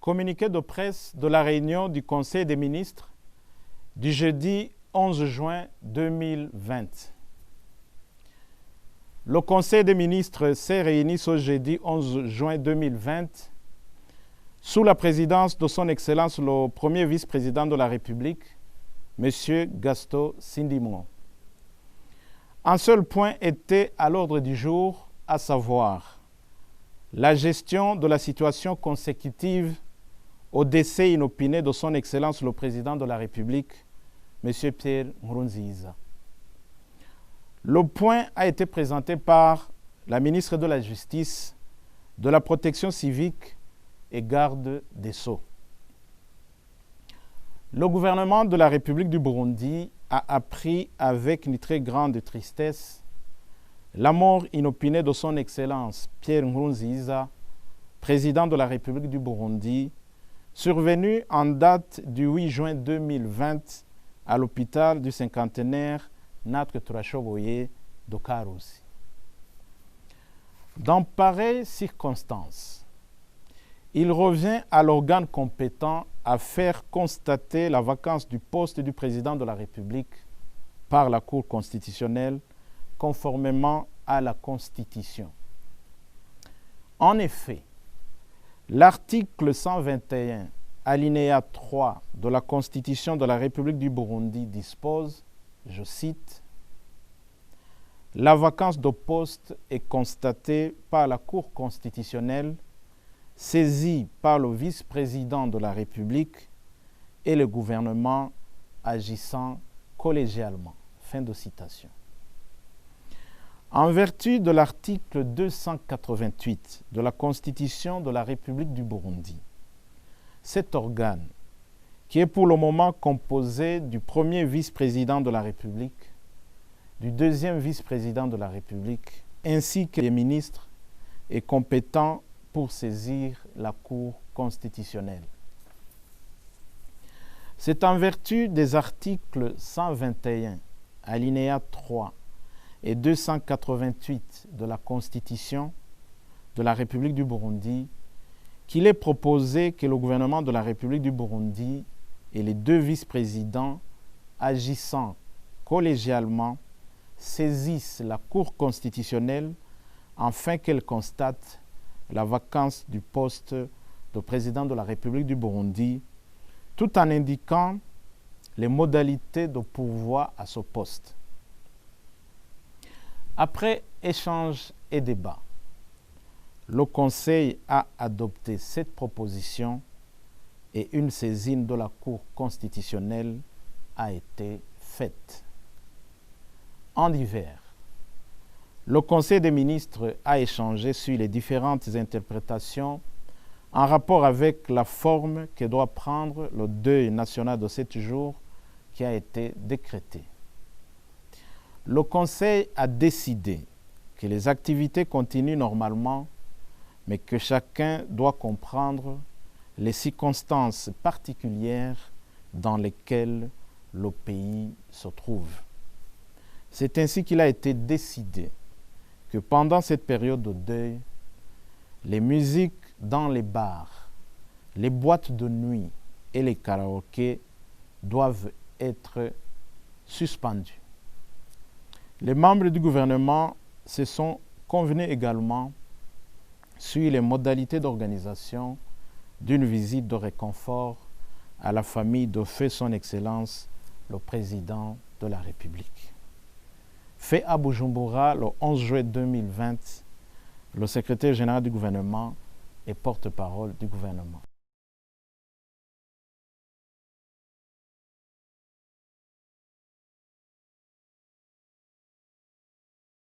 Communiqué de presse de la réunion du Conseil des ministres du jeudi 11 juin 2020. Le Conseil des ministres s'est réuni ce jeudi 11 juin 2020 sous la présidence de son Excellence le premier vice-président de la République, M. Gaston Sindimon. Un seul point était à l'ordre du jour, à savoir la gestion de la situation consécutive au décès inopiné de son Excellence le président de la République, M. Pierre Nkurunziza. Le point a été présenté par la ministre de la Justice, de la Protection civique et garde des Sceaux. Le gouvernement de la République du Burundi a appris avec une très grande tristesse la mort inopinée de son Excellence Pierre Nkurunziza, président de la République du Burundi, survenue en date du 8 juin 2020 à l'hôpital du cinquantenaire Natwe Turashoboye de Karusi. Dans pareilles circonstances, il revient à l'organe compétent à faire constater la vacance du poste du président de la République par la Cour constitutionnelle conformément à la Constitution. En effet, l'article 121, alinéa 3 de la Constitution de la République du Burundi dispose, je cite, « La vacance de poste est constatée par la Cour constitutionnelle saisie par le vice-président de la République et le gouvernement agissant collégialement. » Fin de citation. En vertu de l'article 288 de la Constitution de la République du Burundi, cet organe, qui est pour le moment composé du premier vice-président de la République, du deuxième vice-président de la République, ainsi que des ministres, est compétent pour saisir la Cour constitutionnelle. C'est en vertu des articles 121, alinéa 3 et 288 de la Constitution de la République du Burundi qu'il est proposé que le gouvernement de la République du Burundi et les deux vice-présidents agissant collégialement saisissent la Cour constitutionnelle afin qu'elle constate la vacance du poste de président de la République du Burundi, tout en indiquant les modalités de pourvoi à ce poste. Après échange et débat, le Conseil a adopté cette proposition et une saisine de la Cour constitutionnelle a été faite. En hiver, le Conseil des ministres a échangé sur les différentes interprétations en rapport avec la forme que doit prendre le deuil national de 7 jours qui a été décrété. Le Conseil a décidé que les activités continuent normalement, mais que chacun doit comprendre les circonstances particulières dans lesquelles le pays se trouve. C'est ainsi qu'il a été décidé que pendant cette période de deuil, les musiques dans les bars, les boîtes de nuit et les karaokés doivent être suspendues. Les membres du gouvernement se sont convenus également sur les modalités d'organisation d'une visite de réconfort à la famille de feu son Excellence, le président de la République. Fait à Bujumbura le 11 juin 2020, le secrétaire général du gouvernement et porte-parole du gouvernement.